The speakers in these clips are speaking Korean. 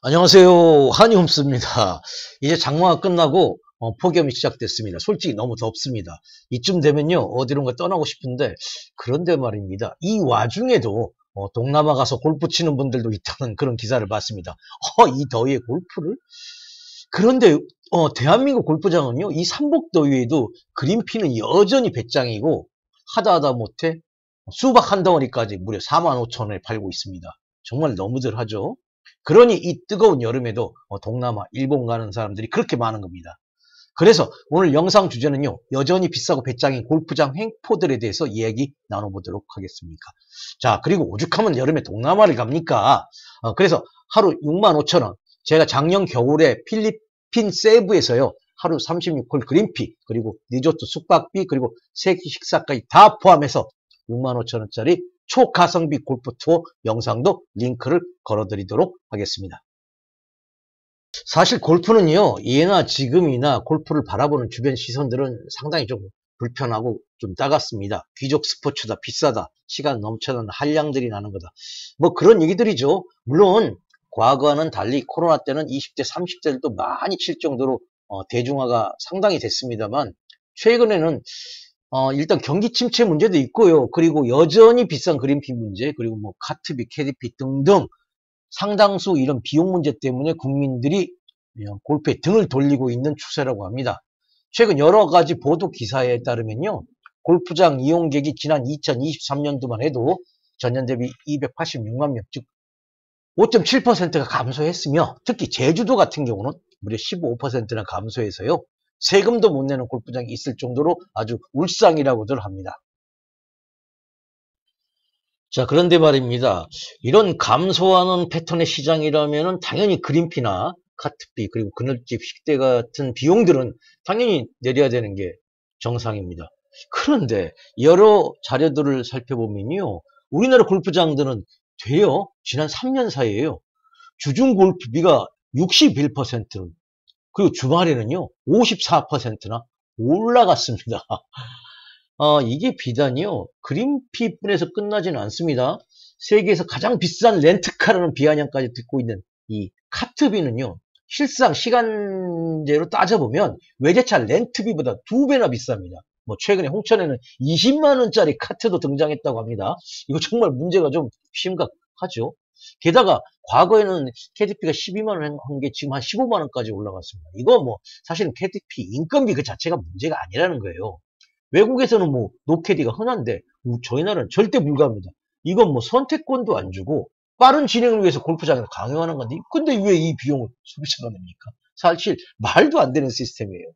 안녕하세요. 한이홈스입니다. 이제 장마가 끝나고 폭염이 시작됐습니다. 솔직히 너무 덥습니다. 이쯤 되면요 어디론가 떠나고 싶은데 그런데 말입니다. 이 와중에도 동남아 가서 골프 치는 분들도 있다는 그런 기사를 봤습니다. 이 더위에 골프를? 그런데 대한민국 골프장은요 이 삼복더위에도 그린피는 여전히 배짱이고 하다 못해 수박 한 덩어리까지 무려 45,000원에 팔고 있습니다. 정말 너무들 하죠. 그러니 이 뜨거운 여름에도 동남아, 일본 가는 사람들이 그렇게 많은 겁니다. 그래서 오늘 영상 주제는요. 여전히 비싸고 배짱인 골프장 횡포들에 대해서 이야기 나눠보도록 하겠습니다. 자, 그리고 오죽하면 여름에 동남아를 갑니까? 그래서 하루 65,000원. 제가 작년 겨울에 필리핀 세부에서요. 하루 36홀 그린피, 그리고 리조트 숙박비, 그리고 세끼 식사까지 다 포함해서 65,000원짜리 초가성비 골프 투어 영상도 링크를 걸어드리도록 하겠습니다. 사실 골프는요, 예나 지금이나 골프를 바라보는 주변 시선들은 상당히 좀 불편하고 좀 따갑습니다. 귀족 스포츠다, 비싸다, 시간 넘쳐나는 한량들이 나는 거다. 뭐 그런 얘기들이죠. 물론 과거와는 달리 코로나 때는 20대, 30대들도 많이 칠 정도로 대중화가 상당히 됐습니다만 최근에는 일단 경기 침체 문제도 있고요. 그리고 여전히 비싼 그린피 문제, 그리고 뭐 카트비, 캐디피 등등 상당수 이런 비용 문제 때문에 국민들이 골프에 등을 돌리고 있는 추세라고 합니다. 최근 여러 가지 보도 기사에 따르면요. 골프장 이용객이 지난 2023년도만 해도 전년 대비 286만 명, 즉 5.7%가 감소했으며 특히 제주도 같은 경우는 무려 15%나 감소해서요. 세금도 못 내는 골프장이 있을 정도로 아주 울상이라고들 합니다. 자, 그런데 말입니다. 이런 감소하는 패턴의 시장이라면 당연히 그린피나 카트비 그리고 그늘집 식대 같은 비용들은 당연히 내려야 되는 게 정상입니다. 그런데 여러 자료들을 살펴보면요. 우리나라 골프장들은 되려 지난 3년 사이에요. 주중 골프비가 61%, 그리고 주말에는요 54%나 올라갔습니다. 이게 비단이요 그린피뿐에서 끝나지는 않습니다. 세계에서 가장 비싼 렌트카라는 비아냥까지 듣고 있는 이 카트비는요 실상 시간제로 따져보면 외제차 렌트비보다 2배나 비쌉니다. 뭐 최근에 홍천에는 20만 원짜리 카트도 등장했다고 합니다. 이거 정말 문제가 좀 심각하죠. 게다가 과거에는 캐디피가 12만 원 한 게 지금 한 15만 원까지 올라갔습니다. 이거 뭐 사실은 캐디피 인건비 그 자체가 문제가 아니라는 거예요. 외국에서는 뭐 노캐디가 흔한데 저희 나라는 절대 불가합니다. 이건 뭐 선택권도 안 주고 빠른 진행을 위해서 골프장에서 강요하는 건데 근데 왜 이 비용을 소비자가 냅니까? 사실 말도 안 되는 시스템이에요.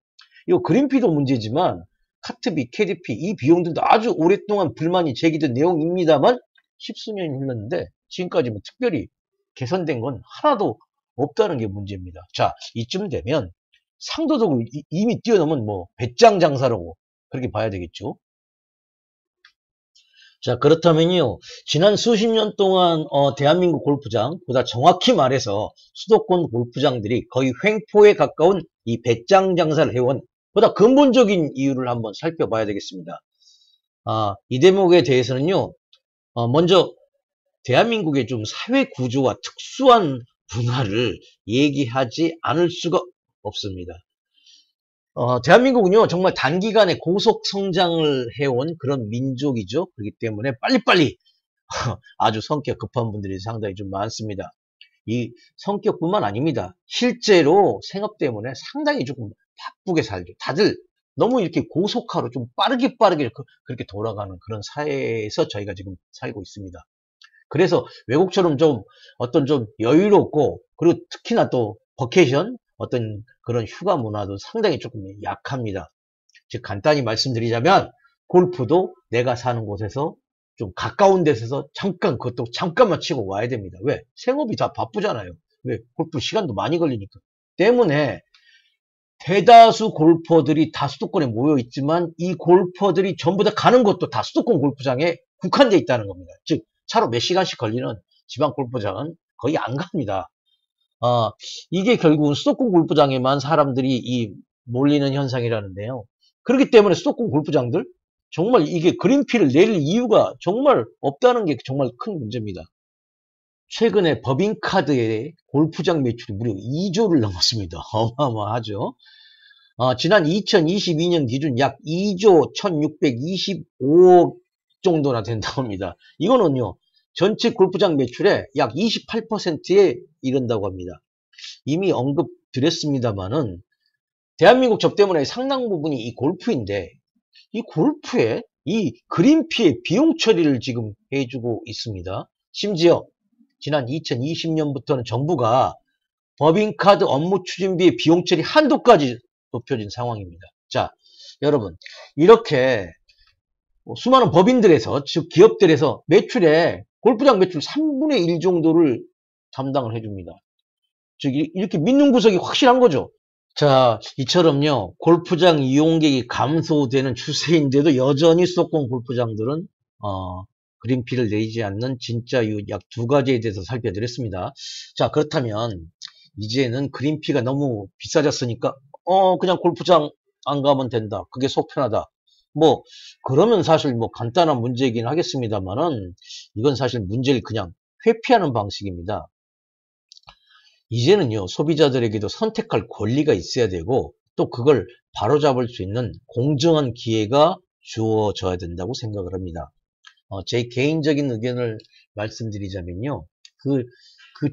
이거 그린피도 문제지만 카트비, 캐디피 이 비용들도 아주 오랫동안 불만이 제기된 내용입니다만 십수년이 흘렀는데 지금까지 뭐 특별히 개선된 건 하나도 없다는 게 문제입니다. 자, 이쯤 되면 상도덕을 이미 뛰어넘은 뭐 배짱 장사라고 그렇게 봐야 되겠죠. 자, 그렇다면요. 지난 수십 년 동안 대한민국 골프장, 보다 정확히 말해서 수도권 골프장들이 거의 횡포에 가까운 이 배짱 장사를 해온 보다 근본적인 이유를 한번 살펴봐야 되겠습니다. 이 대목에 대해서는요. 먼저 대한민국의 좀 사회 구조와 특수한 문화를 얘기하지 않을 수가 없습니다. 대한민국은요, 정말 단기간에 고속 성장을 해온 그런 민족이죠. 그렇기 때문에 빨리빨리 아주 성격 급한 분들이 상당히 좀 많습니다. 이 성격뿐만 아닙니다. 실제로 생업 때문에 상당히 조금 바쁘게 살죠. 다들 너무 이렇게 고속화로 좀 빠르게 그렇게 돌아가는 그런 사회에서 저희가 지금 살고 있습니다. 그래서 외국처럼 좀 어떤 좀 여유롭고 그리고 특히나 또 버케이션 어떤 그런 휴가 문화도 상당히 조금 약합니다. 즉 간단히 말씀드리자면 골프도 내가 사는 곳에서 좀 가까운 데서 잠깐 그것도 잠깐만 치고 와야 됩니다. 왜? 생업이 다 바쁘잖아요. 왜? 골프 시간도 많이 걸리니까. 때문에 대다수 골퍼들이 다 수도권에 모여 있지만 이 골퍼들이 전부 다 가는 곳도 다 수도권 골프장에 국한되어 있다는 겁니다. 즉 차로 몇 시간씩 걸리는 지방 골프장은 거의 안 갑니다. 이게 결국은 수도권 골프장에만 사람들이 몰리는 현상이라는데요. 그렇기 때문에 수도권 골프장들 정말 이게 그린피를 내릴 이유가 정말 없다는 게 정말 큰 문제입니다. 최근에 법인카드의 골프장 매출이 무려 2조를 넘었습니다. 어마어마하죠. 지난 2022년 기준 약 2조 1625억 정도나 된다고 합니다. 이거는요, 전체 골프장 매출의 약 28%에 이른다고 합니다. 이미 언급드렸습니다만은 대한민국 접대문화의 상당 부분이 이 골프인데, 이 골프에 이 그린피의 비용 처리를 지금 해주고 있습니다. 심지어 지난 2020년부터는 정부가 법인카드 업무 추진비의 비용 처리 한도까지 높여진 상황입니다. 자, 여러분, 이렇게 수많은 법인들에서, 즉 기업들에서 매출에 골프장 매출 3분의 1 정도를 담당을 해줍니다. 즉 이렇게 믿는 구석이 확실한 거죠. 자, 이처럼요, 골프장 이용객이 감소되는 추세인데도 여전히 수도권 골프장들은 그린피를 내지 않는 진짜 이유 약 2가지에 대해서 살펴드렸습니다. 자, 그렇다면 이제는 그린피가 너무 비싸졌으니까 그냥 골프장 안 가면 된다. 그게 속 편하다. 뭐 그러면 사실 뭐 간단한 문제이긴 하겠습니다만은 이건 사실 문제를 그냥 회피하는 방식입니다. 이제는요, 소비자들에게도 선택할 권리가 있어야 되고 또 그걸 바로잡을 수 있는 공정한 기회가 주어져야 된다고 생각을 합니다. 제 개인적인 의견을 말씀드리자면요, 그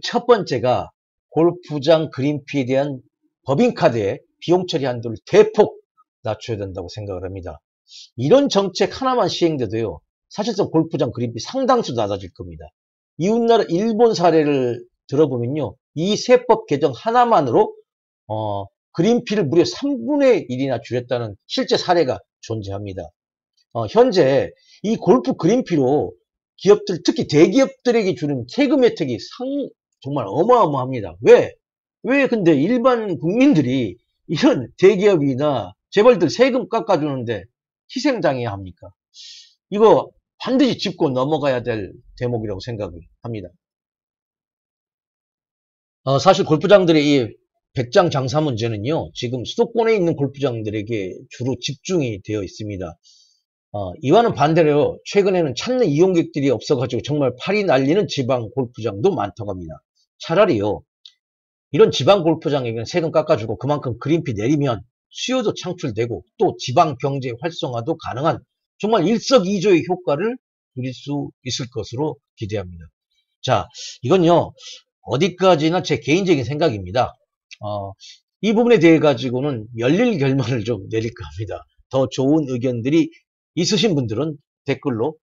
첫 번째가 골프장 그린피에 대한 법인카드의 비용 처리 한도를 대폭 낮춰야 된다고 생각을 합니다. 이런 정책 하나만 시행돼도요, 사실상 골프장 그린피 상당수 낮아질 겁니다. 이웃나라 일본 사례를 들어보면요, 이 세법 개정 하나만으로 그린피를 무려 3분의 1이나 줄였다는 실제 사례가 존재합니다. 현재 이 골프 그린피로 기업들, 특히 대기업들에게 주는 세금 혜택이 정말 어마어마합니다. 왜 근데 일반 국민들이 이런 대기업이나 재벌들 세금 깎아주는데 희생당해야 합니까? 이거 반드시 짚고 넘어가야 될 대목이라고 생각을 합니다. 사실 골프장들의 이 백장 장사 문제는요, 지금 수도권에 있는 골프장들에게 주로 집중이 되어 있습니다. 이와는 반대로 최근에는 찾는 이용객들이 없어가지고 정말 팔이 날리는 지방 골프장도 많다고 합니다. 차라리요, 이런 지방 골프장에게는 세금 깎아주고 그만큼 그린피 내리면 수요도 창출되고 또 지방 경제 활성화도 가능한 정말 일석이조의 효과를 누릴 수 있을 것으로 기대합니다. 자, 이건요, 어디까지나 제 개인적인 생각입니다. 이 부분에 대해 가지고는 열릴 결론을 좀 내릴까 합니다. 더 좋은 의견들이 있으신 분들은 댓글로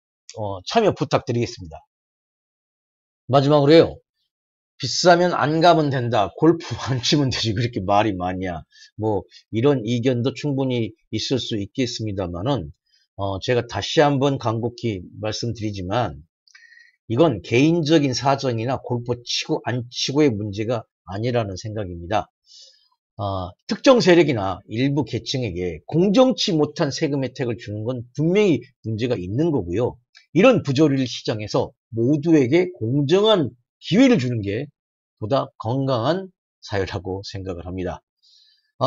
참여 부탁드리겠습니다. 마지막으로요, 비싸면 안 가면 된다, 골프만 치면 되지, 그렇게 말이 많냐, 뭐 이런 이견도 충분히 있을 수 있겠습니다만은 제가 다시 한번 간곡히 말씀드리지만 이건 개인적인 사정이나 골프 치고 안 치고의 문제가 아니라는 생각입니다. 특정 세력이나 일부 계층에게 공정치 못한 세금 혜택을 주는 건 분명히 문제가 있는 거고요. 이런 부조리를 시정해서 모두에게 공정한 기회를 주는 게 보다 건강한 사회라고 생각을 합니다.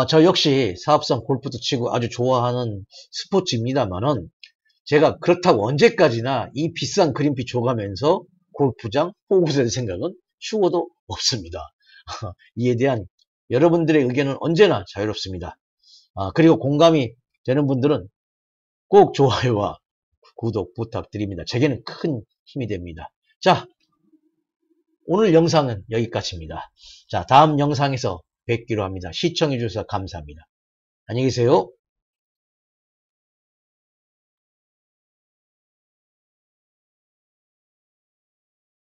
저 역시 사업성 골프도 치고 아주 좋아하는 스포츠입니다만은 제가 그렇다고 언제까지나 이 비싼 그린피 줘가면서 골프장 호구가 될 생각은 추워도 없습니다. 이에 대한 여러분들의 의견은 언제나 자유롭습니다. 그리고 공감이 되는 분들은 꼭 좋아요와 구독 부탁드립니다. 제게는 큰 힘이 됩니다. 자, 오늘 영상은 여기까지입니다. 자, 다음 영상에서 뵙기로 합니다. 시청해 주셔서 감사합니다. 안녕히 계세요.